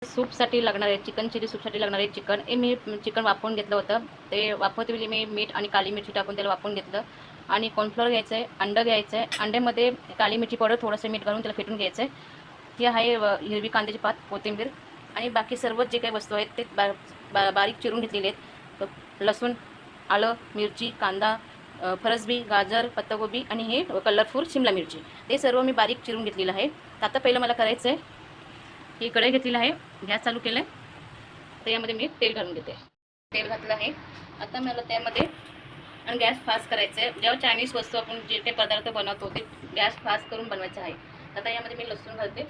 सूपसाठी लागणारे chicken chilli सूपसाठी लागणारे chicken हे मी चिकन वाफवून घेतलं होतं. ते वाफवते मी मीठ आणि काली मिरची टाकून त्याला वाफवून घेतलं. आणि कॉर्नफ्लोअर घ्यायचं आहे, अंडं घ्यायचं आहे, अंड्यामध्ये काली मिरची पावडर थोडंसं मीठ घालून त्याला फेटून घ्यायचं आहे. ही आहे हिरवी कांद्याची पात, कोथिंबीर आणि बाकी सर्व जे काही वस्तू आहेत ते बारीक चिरून घेतलेले आहेत. लसूण, आलं, मिरची, कांदा, फरसबी, गाजर, पत्तागोबी आणि हे कलरफुल शिमला मिरची ते सर्व मी बारीक चिरून घेतलेलं आहे. तर आता पहिलं मला करायचं आहे, ही कढई घेतलेली आहे, गॅस चालू केलं आहे. तर यामध्ये मी तेल घालून घेते. तेल घातलं आहे. आता मला त्यामध्ये आणि गॅस फास्ट करायचं आहे. जेव्हा चायनीज वस्तू आपण जे काही पदार्थ बनवतो ते गॅस फास्ट करून बनवायचं आहे. आता यामध्ये मी लसूण घालते.